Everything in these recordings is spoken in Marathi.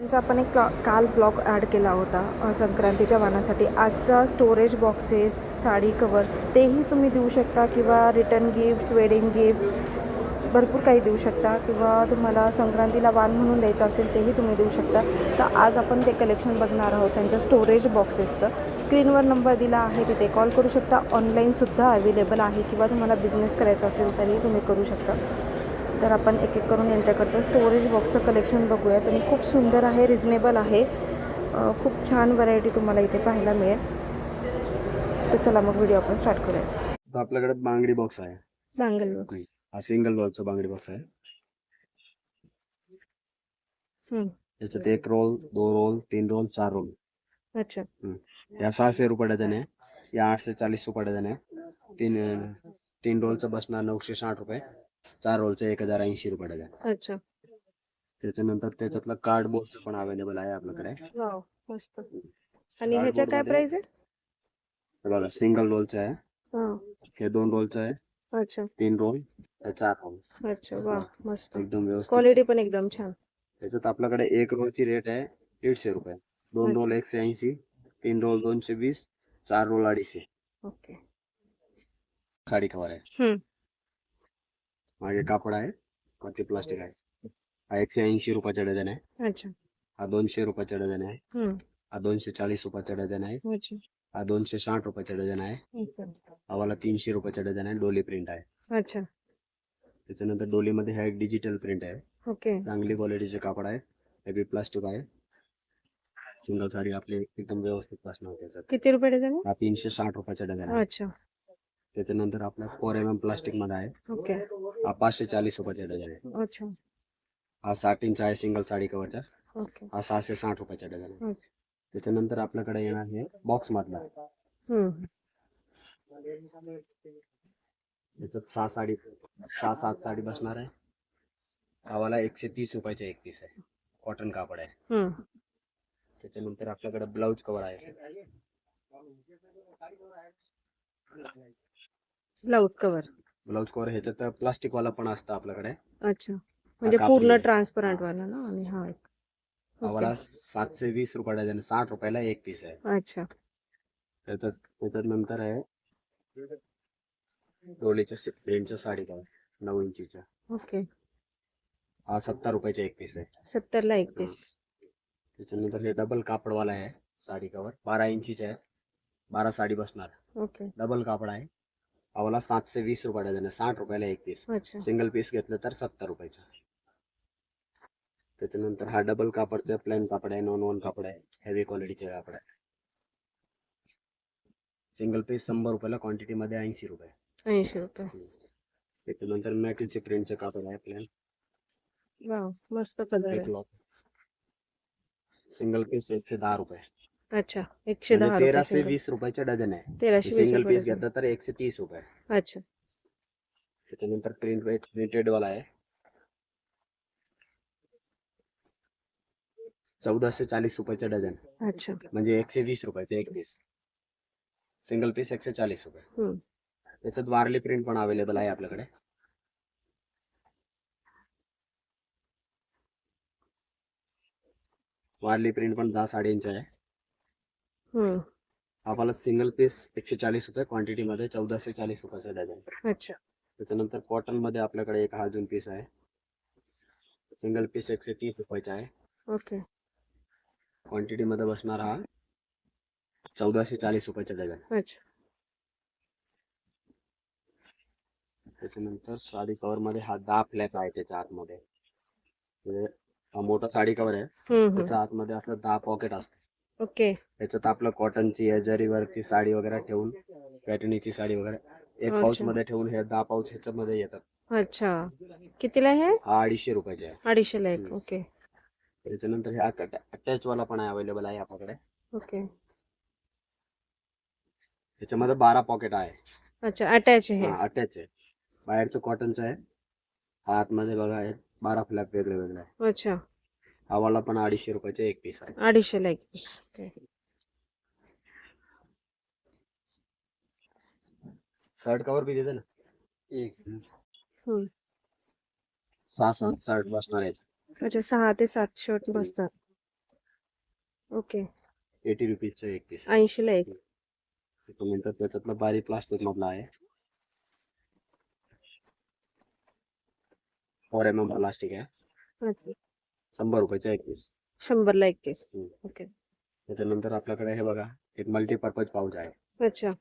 त्यांचा आपण एक काल ब्लॉग ॲड केला होता संक्रांतीच्या वाणासाठी. आजचा स्टोरेज बॉक्सेस, साडी कवर तेही तुम्ही देऊ शकता किंवा रिटर्न गिफ्ट्स, वेडिंग गिफ्ट्स भरपूर काही देऊ शकता किंवा तुम्हाला संक्रांतीला वाण म्हणून द्यायचं असेल तेही तुम्ही देऊ शकता. तर आज आपण ते कलेक्शन बघणार आहोत त्यांच्या स्टोरेज बॉक्सेसचं. स्क्रीनवर नंबर दिला आहे, तिथे कॉल करू शकता. ऑनलाईनसुद्धा अवेलेबल आहे किंवा तुम्हाला बिझनेस करायचा असेल तरीही तुम्ही करू शकता. तर आपण एक एक करून यांच्याकडचं स्टोरेज बॉक्सचं कलेक्शन बघूयात आणि खूप सुंदर आहे, रिजनेबल आहे. खूप छान व्हरायटी तुम्हाला इथे पाहायला मिळेल. तर चला मग व्हिडिओ आपण स्टार्ट करूयात. तर आपल्याकडे बांगडी बॉक्स आहे. Bangle box. हा सिंगल रोलचा बांगडी बॉक्स आहे. याच्यात 1 रोल, 2 रोल, 3 रोल, 4 रोल. अच्छा. या 600 रुपये डझन आहे. या 840 रुपये डझन आहे. तीन रोलचं बसणार 960 रुपये. 4 रोलचं 1080 रुपये डझन. अच्छा. त्याच्यानंतर त्याच्यातलं कार्डबोर्डचं पण अवेलेबल आहे आपल्याकडे. वाव, मस्त. आणि ह्याच्या काय प्राइस आहे? बघा, सिंगल रोलचं आहे. हां. हे 2 रोलचं आहे. अच्छा. 3 रोल, 4 रोल. अच्छा, वा, मस्त. एकदम व्यवस्थित. क्वालिटी पण एकदम छान. त्याच्यात आपल्याकडे 1 रोलची रेट आहे 150 रुपये. 2 roll 180, 3 roll 220, 4 roll 250. Okay. Sari cover आहे. मागे कापड आहे, वरती प्लास्टिक आहे. हा 180 रुपयाचा डझन आहे. अच्छा. हा 200 रुपयाचा डझन आहे. हा 240 रुपयाचा डझन आहे. अच्छा. हा 260 रुपयाचा डझन आहे. हा वाला 300 रुपयाचा डझन आहे. डोली प्रिंट आहे. अच्छा. त्याच्यानंतर डोलीमध्ये हा एक डिजिटल प्रिंट आहे. ओके. चांगली क्वालिटीचे कापड आहे. हेवी प्लास्टिक आहे. सिंगल साडी आपली एकदम व्यवस्थित बसणार त्याच्यात. किती रुपये डझन? हा 360 रुपयाचा डझन आहे. अच्छा. त्याच्यानंतर आपला 4mm प्लास्टिक मध्ये आहे. ओके. हा 540 रुपयाचा डझन आहे. अच्छा. हा 60 इंच आहे सिंगल साडी कवरचा. ओके. हा 660 रुपयाचा डझन आहे. अच्छा. त्याच्यानंतर आपल्याकडे येणार आहे बॉक्स मधला. याच्यात 6-7 साडी बसणार आहे. हा 130 रुपयाचा एक पीस आहे. कॉटन कापड आहे. त्याच्यानंतर आपल्याकडे ब्लाउज कव्हर आहे. ब्लाउज कव्हर ह्याच्यात प्लास्टिक वाला पण असतं आपल्याकडे. अच्छा, म्हणजे पूर्ण ट्रान्सपरंट वाला ना. आणि हा एक हा 720 रुपये डझन, 60 रुपयाला एक पीस आहे. अच्छा. त्याच्यात नंतर आहे डोलीच्या प्रिंटच्या साडी कव्हर 9 इंचीच्या. ओके. हा 70 रुपयाचा एक पीस आहे. 70 ला एक पीस. त्याच्यानंतर हे डबल कापडवाला आहे साडी कव्हर. 12 इंचीचे आहे. 12 साडी बसणार. ओके. डबल कापड आहे. हा 720 रुपये डझन आहे. 60 रुपयाला एक पीस. अच्छा. सिंगल पीस घेतलं तर 70 रुपयाचा. त्याच्यानंतर हा डबल कापडचं प्लेन कापड आहे. नॉन वन कापड आहे. हेवी क्वालिटीचे कापड आहे. सिंगल पीस 100 रुपयाला, क्वांटिटी मध्ये 80 रुपये. 80 रुपये. त्याच्यानंतर मॅटलचे प्रिंटचे कापड आहे प्लेन. वाव, मस्त कलर आहे. सिंगल पीस 110 रुपये. अच्छा, 110 रुपये. 1320 रुपयाचा डझन आहे. 1320 सिंगल पीस घेतला तर 130 रुपये. अच्छा. त्याच्यानंतर प्रिंटेड वाला आहे. 1440 रुपयाचा डझन. अच्छा. म्हणजे 120 रुपयाचे एक पीस. सिंगल पीस 140 रुपये. त्याच्यात वारली प्रिंट पण अवेलेबल आहे आपल्याकडे. वारली प्रिंट पण 10 साड्यांची आहे. आपल्याला सिंगल पीस 140 रुपये, क्वांटिटी मध्ये 1440 रुपयाचा डझन. अच्छा. त्याच्यानंतर कॉटन मध्ये आपल्याकडे एक हा अजून पीस आहे. सिंगल पीस 130 रुपयाचा आहे. ओके. क्वांटिटी मध्ये बसणार हा 1440 रुपयाचा डझन. अच्छा. त्याच्यानंतर साडी कव्हर मध्ये हा 10 फ्लॅप आहे त्याच्या आतमध्ये. हा मोठा साडी कव्हर आहे. त्याच्या आतमध्ये आपलं 10 पॉकेट असते. ओके. त्याच्यात आपलं कॉटनची जरी वर्कची साडी वगैरे ठेवून, पॅटर्नची साडी वगैरे एक पाऊच मध्ये ठेवून हे 10 पाऊच ह्याच्यामध्ये येतात. अच्छा, कितीला आहे? हा 250 रुपयाचे आहे. 250 ला एक. ओके. त्याच्यानंतर हे अटॅच वाला पण अवेलेबल आहे आपल्याकडे. ओके. त्याच्यामध्ये 12 पॉकेट आहे. अच्छा, अटॅच आहे. अटॅच आहे. बाहेरचं कॉटनचं आहे. हा आतमध्ये बघा 12 फ्लॅप वेगळे वेगळे आहे. अच्छा. हा वाला पण 250 रुपयाचे एक पीस आहे. 250 ला एक पीस. ओके. शर्ट कवर भी देते ना. 6-7 शर्ट बसणार आहेत. अच्छा, 6 ते 7 शर्ट बसतात. ओके. 80 रुपीजचं एक पीस आहे. 80 ला एक. त्याच्यानंतर त्याच्यातलं बारीक प्लास्टिक मधला आहे. 4 mm प्लास्टिक आहे. अच्छा. 100 रुपयाचा एक पीस. 100 ला एक पीस. ओके. त्याच्यानंतर आपल्याकडे हे बघा एक मल्टीपर्पज पाऊच आहे. अच्छा.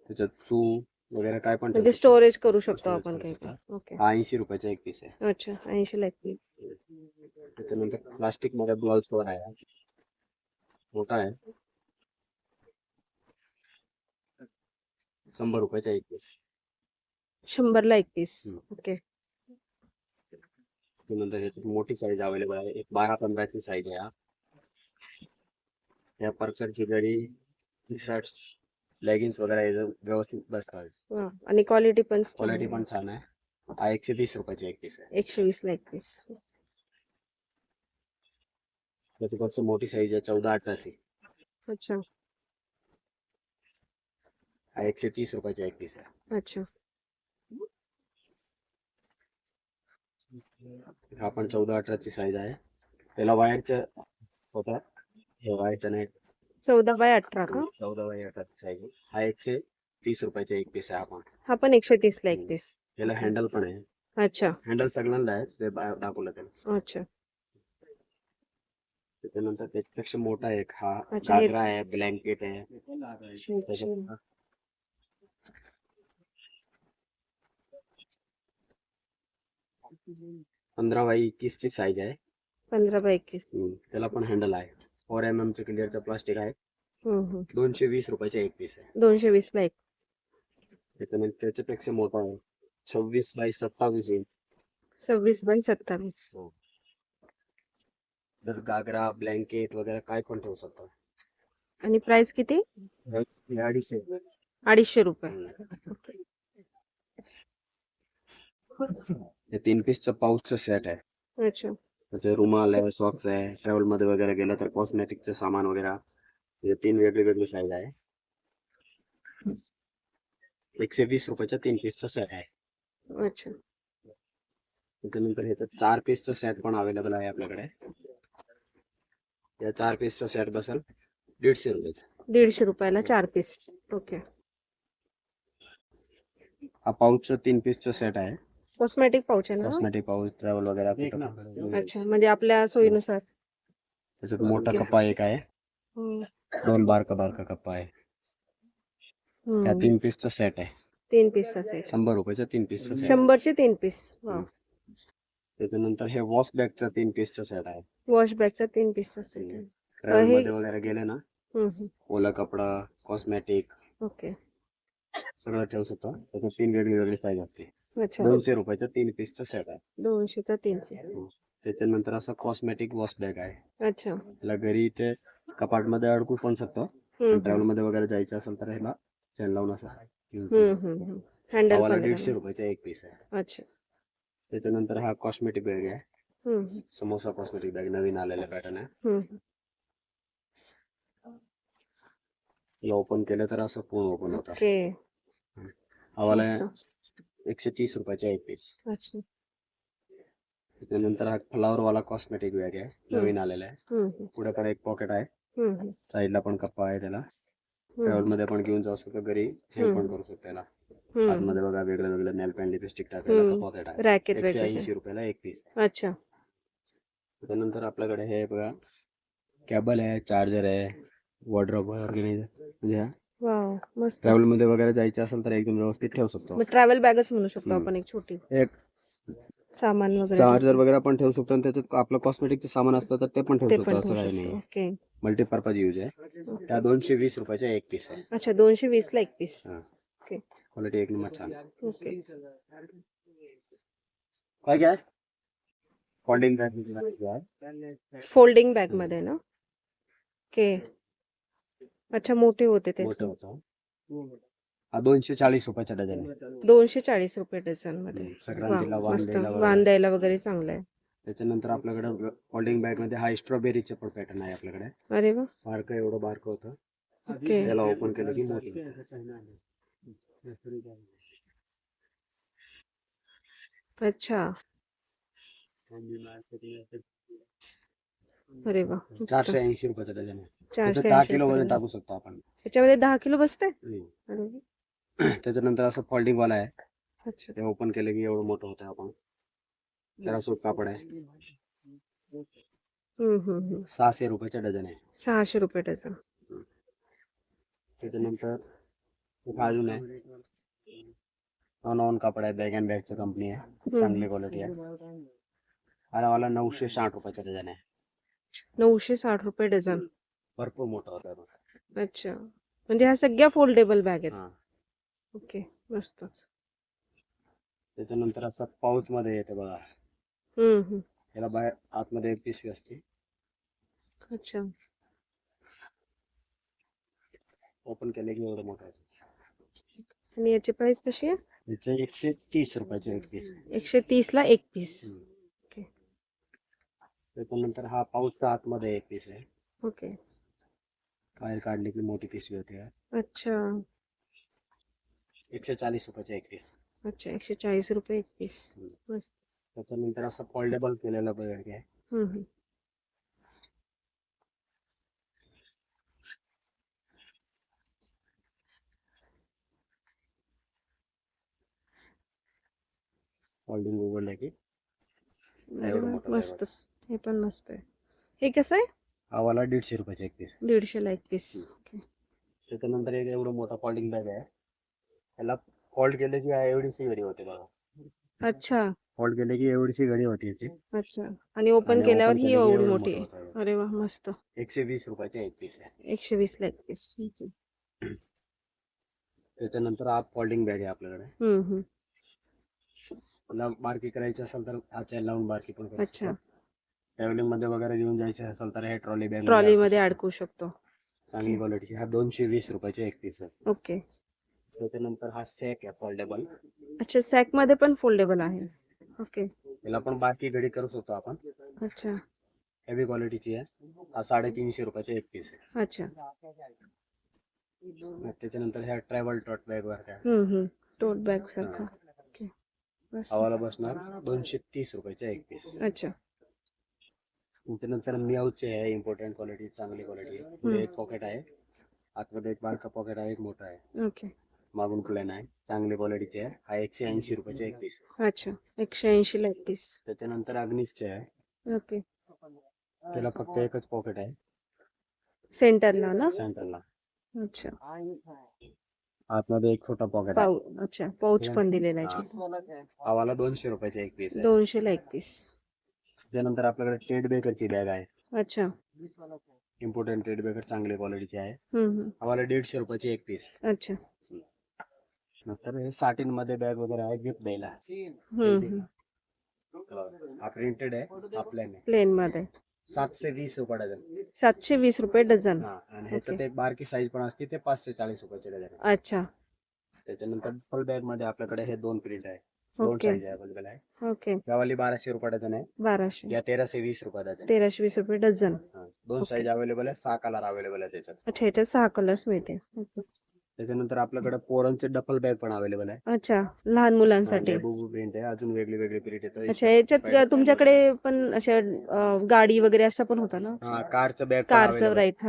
त्याच्यात सूप वगैरे काय पण म्हणजे ठेवू स्टोरेज करू शकतो Storage आपण करू काही शकता. पण. ओके. हा 80 रुपयाचा एक पीस आहे. अच्छा. 80 ला एक पीस. त्याच्यानंतर प्लास्टिक मध्ये ग्लोव्स वर आहे. मोठा आहे. 100 रुपयाचा एक पीस. 100 ला एक पीस. ओके. त्यानंतर ह्याच्यात मोठी साईज अवेलेबल आहे. एक 12-15 ची साईज आहे. या परकरची गडी, टी शर्ट्स, लेगिन्स वगैरे याचं व्यवस्थित बसतात. वा. आणि क्वालिटी पण क्वालिटी पण छान आहे. हा 120 रुपयाचा एक पीस आहे. 120 ला एक पीस. त्याच्यापेक्षा मोठी साईज आहे 14-18 ची. अच्छा. हा 130 रुपयाचा एक पीस आहे. अच्छा. हा पण 14-18 ची साईज आहे. त्याला वायरचं होता. हे वायरचं नाही. 14 बाय 18 का? 14 बाय 18 ची साईज. हा 130 रुपयाचा एक पीस आहे. आपण हा पण 130 ला एक पीस. त्याला हँडल पण आहे. अच्छा. हँडल सगळ्यांना आहे. ते दाखवलं त्याला. अच्छा. त्याच्यानंतर त्याच्यापेक्षा मोठा एक हा अच्छा, हे- घागरा आहे, ब्लँकेट आहे. अच्छा. त्याच्यात 15 बाय 21 ची साईज आहे. 15 बाय 21. त्याला पण हँडल आहे. 4 mm चं क्लिअरचं प्लास्टिक आहे. 220 रुपयाचा एक पीस आहे. 220 ला एक. त्याच्यानंतर त्याच्यापेक्षा मोठा आहे. 26 बाय 27 इंच. 26 बाय 27. तर घागरा, ब्लँकेट वगैरे काय पण ठेवू शकतो. आणि प्राइस किती? 250. 250 रुपये. ओके. हे 3 पीसचं पाऊचचं सेट आहे. अच्छा. त्याचे रुमाल आहे, सॉक्स आहे, ट्रॅव्हल मध्ये वगैरे गेलं तर कॉस्मेटिकचं सामान वगैरे. हे 3 वेगळी साईज आहे. 120 रुपयाचा 3 पीसचा सेट आहे. अच्छा. त्याच्यानंतर हे 4 पीसचं सेट पण अवेलेबल आहे आपल्याकडे. या 4 पीसचा सेट बसेल 150 रुपयाचा. 150 रुपयाला 4 पीस. ओके. हा पाऊचचा 3 पीसचा सेट आहे. कॉस्मेटिक पाऊच आहे ना? कॉस्मेटिक पाऊच, ट्रॅव्हल वगैरे. अच्छा. म्हणजे आपल्या सोयीनुसार. त्याच्यात मोठा कप्पा एक आहे. 2 बारका कप्पा आहे. या 3 पीसचा सेट आहे. 3 पीसचा सेट. 100 रुपयाचा 3 पीसचा सेट. 100 चे 3 पीस. वा. त्याच्यानंतर हे वॉश बॅगचा 3 पीसचा सेट आहे. वॉश बॅगचा 3 पीसचा सेट आहे. ट्रॅव्हल हे- मध्ये वगैरे गेले ना, ओला कपडा, कॉस्मेटिक ओके. सगळं ठेवू शकतो. त्याच्यात 3 वेगळी साईज असते. अच्छा. 200 रुपयाचा 3 पीसचा सेट आहे. 200 चा 300. त्याच्यानंतर असं कॉस्मेटिक वॉश बॅग आहे. अच्छा. त्याला घरी ते कपाट मध्ये अडकू पण शकतो. ट्रॅव्हल मध्ये वगैरे जायचं असेल तर ह्याला चेन लावून असं हँडल हवाला पण 150 रुपयाचा एक पीस आहे. अच्छा. त्याच्यानंतर हा कॉस्मेटिक बॅग आहे. समोसा कॉस्मेटिक बॅग नवीन आलेला पॅटर्न आहे. ओपन केलं तर असं पूर्ण ओपन होतं. ओके. हवाला मस्त. 130 रुपयाचा एक पीस. अच्छा. त्यानंतर हा फ्लावर वाला कॉस्मेटिक बॅग आहे. नवीन आलेला आहे. पुढे पण एक पॉकेट आहे. साईडला पण कप्पा आहे त्याला. ट्रॅव्हल मध्ये पण घेऊन जाऊ शकतो. घरी हँग पण करू शकतो त्याला. आतमध्ये बघा वेगळं नेल पेंट, लिपस्टिक टाकायला पॉकेट आहे. रॅकेट 180 रुपयाला एक पीस. अच्छा. त्यानंतर आपल्याकडे हे बघा केबल आहे, चार्जर आहे, वॉर्डरोब ऑर्गनायझर. म्हणजे वाव. मस्त. ट्रॅव्हल मध्ये वगैरे जायचं असेल तर एकदम व्यवस्थित ठेवू शकतो. मग ट्रॅव्हल बॅगच म्हणू शकतो आपण, एक छोटी. एक सामान वगैरे. चार्जर वगैरे पण ठेवू शकतो. आणि त्याच्यात आपलं कॉस्मेटिकचं सामान असतं तर ते पण ठेवू ते शकतो. पण असं ठेवू काही शकतो. नाही. ओके. मल्टीपर्पज यूज आहे. त्या 220 रुपयाचा एक पीस आहे. अच्छा. 220 ला एक पीस. ओके. क्वालिटी एक नंबर छान. ओके. काय फोल्डिंग बॅग. फोल्डिंग बॅग मध्ये ना? ओके. अच्छा. मोठे होते ते. मोठं होतं. हा 240 रुपयाचा डझन आहे. 240 रुपये डझन मध्ये. संक्रांतीला वाव, वाण मस्त. द्यायला वगैरे. वाण द्यायला वगैरे चांगलं आहे. त्याच्यानंतर आपल्याकडे फोल्डिंग बॅग मध्ये हा स्ट्रॉबेरीचे पण पॅटर्न आहे आपल्याकडे. अरे वा. बारकं एवढं बारकं होतं. ओके. त्याला ओपन केलं की मोठी. अच्छा. अरे वा मस्त. 480 रुपयाचा डझन आहे. त्याच्यात 480 10 किलो वजन रुपये. टाकू शकतो आपण. त्याच्यामध्ये 10 किलो बसते. हम्म. अरे वा. त्याच्यानंतर असं फोल्डिंग वाला आहे. अच्छा. ते ओपन केलं की एवढं मोठं होतं आपण. त्याला सूत कापड आहे. 600 रुपयाचा डझन आहे. 600 रुपये डझन. त्याच्यानंतर एक अजून आहे. नॉन कापड आहे. बॅग अँड बॅगची कंपनी आहे. चांगली क्वालिटी आहे. हा वाला 960 रुपयाचा डझन आहे. 960 रुपये डझन. भरपूर मोठा होता. अच्छा, म्हणजे ह्या सगळ्या फोल्डेबल बॅग आहेत. हा. ओके, मस्तच. त्याच्यानंतर असं पाऊच मध्ये येते बघा. याला बाहेर आतमध्ये एक पिशवी असते. अच्छा. ओपन केले की एवढं मोठं आहे. आणि याची प्राइस कशी आहे? याचे 130 रुपयाचे एक पीस. 130 ला एक पीस. ओके. त्याच्यानंतर हा पाऊचचा आतमध्ये एक पीस आहे. ओके. बाहेर काढले की मोठी पिशवी होते. अच्छा. 140 रुपयाचे एक पीस. अच्छा, 140 रुपये एक पीस. मस्त. त्याच्यानंतर असं फोल्डेबल केलेलं बॅग आहे. फोल्डिंग उघडलं की एवढं मोठं bag मस्त. होतं. हे पण मस्त आहे. हे कसं आहे? हा वाला 150 रुपयाचे एक पीस. 150 ला एक पीस. ओके. त्याच्यानंतर एक एवढं मोठा फोल्डिंग बॅग आहे. याला फोल्ड केले की एवढीशी घडी होते बघा. अच्छा. फोल्ड केले की एवढीशी घडी होती याची. अच्छा, आणि ओपन आणि केल्यावर open ही केलं की एवढी एवढं मोठी मोठं आहे. होतं. अरे वा, मस्त. 120 रुपयाचे एक पीस आहे. 120 ला एक पीस. त्याच्यानंतर हा फोल्डिंग बॅग आहे आपल्याकडे. त्याला बारकी करायची असेल तर हा चेन लावून बारकी पण करू अच्छा. शकतो. ट्रॅव्हलिंग मध्ये वगैरे घेऊन जायचे असेल तर हे ट्रॉली बॅग ट्रॉली मध्ये अडकू शकतो. चांगली क्वालिटी. हा 220 रुपयाचे एक पीस आहे. ओके. त्याच्यानंतर हा सॅक आहे फोल्डेबल. अच्छा, सॅक मध्ये पण फोल्डेबल आहे. ओके. याला पण बारकी घडी करू शकतो आपण. अच्छा. हेवी क्वालिटीची आहे. हा 350 रुपयाचे एक पीस आहे. अच्छा. त्याच्यानंतर ह्या ट्रॅव्हल टोट बॅग वर काय टोट बॅग सारखा. ओके. मस्त. हवाला बसणार 230 रुपयाचे एक पीस. अच्छा. त्याच्यानंतर मियाऊचे आहे. इम्पॉर्टंट क्वालिटी, चांगली क्वालिटी. पुढे एक पॉकेट आहे. आतमध्ये एक बारका पॉकेट आहे. एक मोठा आहे. ओके. मागून प्लेन आहे. चांगली क्वालिटीचे आहे. हा 180 रुपयाचे एक पीस. अच्छा, 180 ला एक पीस. त्याच्यानंतर अग्निसचे आहे. ओके. त्याला फक्त एकच पॉकेट आहे सेंटरला ना? सेंटरला. अच्छा. आतमध्ये एक छोटा पॉकेट आहे. अच्छा, पाऊच पण दिलेला आहे. हवाला 200 रुपयाचे एक पीस आहे. 200 ला एक पीस. त्यानंतर आपल्याकडे टेड बेकरची बॅग आहे. अच्छा. इम्पॉर्टंट टेड बेकर, चांगली क्वालिटीची आहे. हवाला 150 रुपयाची एक पीस. अच्छा. नंतर हे साटिन मध्ये बॅग वगैरे आहे गिफ्ट द्यायला. हा प्रिंटेड आहे. आपल्या प्लेन मध्ये 720 रुपये डझन. 720 रुपये डझन. आणि ह्याच्यात एक बारकी साईज पण असते, ते 540 रुपयाचे डझन. अच्छा. त्याच्यानंतर फुल बॅग मध्ये आपल्याकडे हे दोन प्रिंट आहे. दोन साईज अवेलेबल आहे. ओके. यावाली 1200 रुपये डझन आहे. 1200. या 1320 रुपये डझन. 1320 रुपये डझन. दोन साईज अवेलेबल आहे. 6 कलर अवेलेबल आहे त्याच्यात. अच्छा, ह्याच्यात 6 कलर्स मिळते. त्याच्यानंतर आपल्याकडे पोरांचे डबल बॅग पण अवेलेबल आहे. अच्छा, लहान मुलांसाठी. बुबू प्रिंट आहे. अजून वेगळे वेगळे प्रिंट येतात. अच्छा, याच्यात तुमच्याकडे पण अशा गाडी वगैरे असं पण होता ना? कारचं बॅग. कारचं, राईट.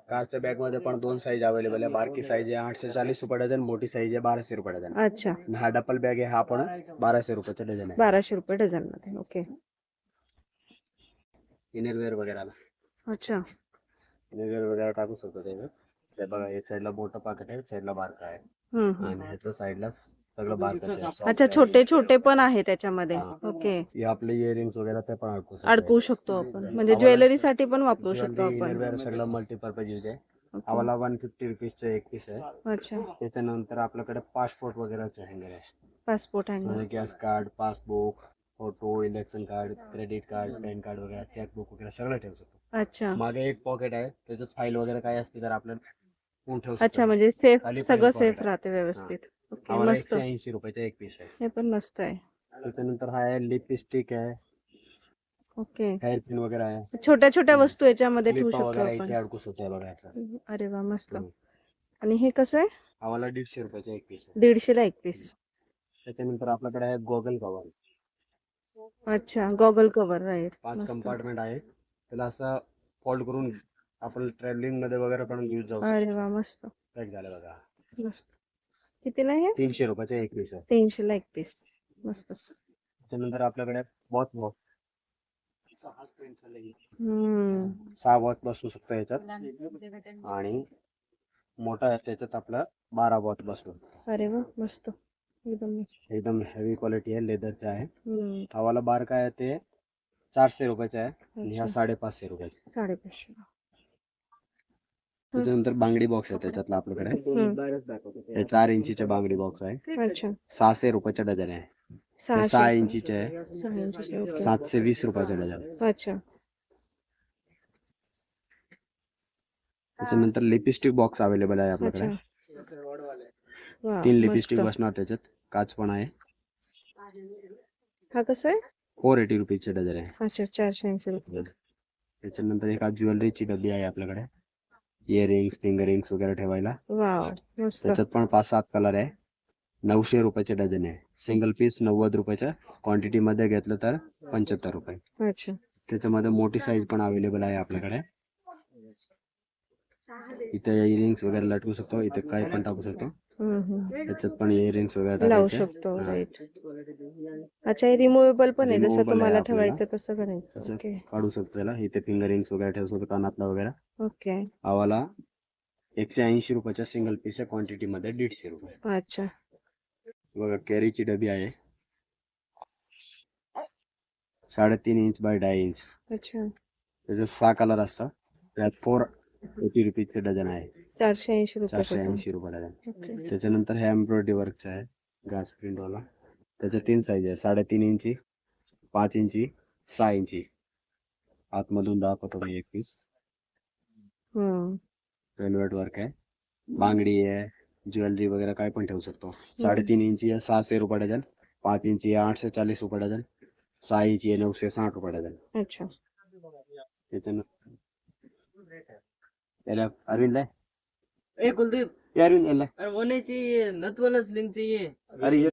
कारच्या बॅग मध्ये पण दोन साईज अवेलेबल आहे. बारकी साईज आहे 840 रुपये डझन. मोठी साईज आहे 1200 रुपये डझन. अच्छा. हा डबल बॅग आहे. हा पण 1200 रुपयाचा डझन आहे. 1200 रुपये डझन मध्ये. ओके. इनरवेअर वगैरे. अच्छा. इनरवेअर वगैरे टाकू शकतो त्याच्यात. ते बघा, या साईडला मोठं पॉकेट आहे, साईडला बारका आहे. आणि ह्याच्या साईडला सगळं बारकाच आहे. अच्छा, छोटे छोटे पण आहे त्याच्यामध्ये. ओके. हे आपले इयरिंग्स वगैरे ते पण अडकवू शकतो आपण, म्हणजे ज्वेलरी साठी पण वापरू शकतो आपण. इनरवेअर सगळं मल्टीपर्पज यूज आहे. आम्हाला 150 रुपीजचं एक पीस आहे. अच्छा. त्याच्यानंतर आपल्याकडे पासपोर्ट वगैरेचे हँगर आहे. पासपोर्ट हँगर म्हणजे gas card, passbook, photo, election card, credit card, pan card वगैरे, चेकबुक वगैरे सगळं ठेवू शकतो. अच्छा. मागे एक पॉकेट आहे, त्याच्यात फाईल वगैरे काय असते तर आपल्याला ठेवू शकतो. अच्छा, म्हणजे सेफ, सगळं सेफ राहते व्यवस्थित. ओके, मस्त. 180 रुपयाचा एक पीस आहे. हे पण मस्त आहे. त्याच्यानंतर हा आहे लिपस्टिक आहे. ओके. हेअर पिन वगैरे आहे. छोट्या छोट्या वस्तू याच्यामध्ये ठेवू शकतो वगैरे आपण. इथे अडकू शकतो बघायचं. अरे वा, मस्त. आणि हे कसं आहे? आम्हाला 150 रुपयाचा एक पीस आहे. 150 ला एक पीस. त्याच्यानंतर आपल्याकडे आहे गॉगल कव्हर. अच्छा, गॉगल कव्हर आहे. 5 कंपार्टमेंट आहे. त्याला असं फोल्ड करून आपण ट्रॅव्हलिंग मध्ये वगैरे पण घेऊन जाऊ अरे शकतो. वा मस्त पॅक झालं बघा. मस्त. कितीला हे? 300 रुपयाचे एक पीस आहे. 300 ला एक पीस. मस्त. त्याच्यानंतर आपल्याकडे वॉच बॉक्स हम्म 6 वॉच बसू शकतो याच्यात आणि मोठा आहे त्याच्यात आपला 12 वॉच बसतो. अरे वा मस्त एकदम मस्त. एकदम हेवी क्वालिटी आहे, लेदरचा आहे. हम्म हा वाला बार काय आहे ते 400 रुपयाचा आहे आणि हा अच्छा. 550 रुपयाचा. 550. त्याच्यानंतर बांगडी बॉक्स आहे त्याच्यातला आपल्याकडे. हे 4 इंचीचे बांगडी बॉक्स आहे. अच्छा 600 रुपयाचा डझन आहे. हे 6 इंचीचे आहे. 6 इंचचे. ओके. 720 रुपयाचा डझन. अच्छा त्याच्यानंतर लिपस्टिक बॉक्स अवेलेबल आहे अच्छा. आपल्याकडे. वा 3 मस्त. लिपस्टिक बसणार त्याच्यात. काच पण आहे. हा कसं आहे? 480 रुपीजचे डझन आहे. अच्छा 480 रुपये. त्याच्यानंतर एक ज्वेलरीची डब्बी आहे आपल्याकडे. इयरिंग्स फिंगरिंग्स वगैरे ठेवायला. वाव मस्त. त्याच्यात पण 5-7 कलर आहे. 900 रुपयाचे डझन आहे. सिंगल पीस 90 रुपयाच्या. क्वांटिटी मध्ये घेतलं तर 75 रुपये. अच्छा त्याच्यामध्ये मोठी साईज पण अवेलेबल आहे आपल्याकडे. इथे इयरिंग्स वगैरे लटकू शकतो. इथे काही पण टाकू शकतो. त्याच्यात पण इयरिंग्स वगैरे लावू टाकायचे. शकतो. हा. राईट. अच्छा हे रिमूवेबल पण आहे, जसं Removable तुम्हाला आहे आपल्याला. ठेवायचं तसं करायचं. असं ओके काढू शकतो त्याला. इथे फिंगरिंग्स वगैरे ठेवू शकतो, कानातला वगैरे. ओके. आवाला 180 रुपयाच्या सिंगल पीस आहे. क्वांटिटी मध्ये 150 रुपये. अच्छा बघा कॅरीची डबी आहे. 3.5 इंच बाय 2.5 इंच. अच्छा त्याच्यात 6 कलर असतात. त्यात 480 रुपीजचे डझन आहे. 480 रुपये. 480 रुपये डझन. ओके. त्याच्यानंतर हे एम्ब्रॉयडरी वर्कचा आहे, ग्रास प्रिंट वाला. त्याच्या 3 साईज आहे. 3.5 इंची, 5 इंची, 6 इंची. आतमधून दाखवतो मी एक पीस. वेलवेट वर्क आहे. बांगडी आहे, ज्वेलरी वगैरे काय पण ठेवू शकतो. 3.5 इंची आहे 600 रुपये डझन. 5 इंची आहे 840 रुपये डझन. 6 इंची आहे 960 रुपये डझन. अच्छा त्याच्यानंतर याला अरविंद आहे. ए कुलदीप, ये अरविंद याला. अरे वो नहीं चाहिए, नथ वाला स्लिंग चाहिए। अरे ये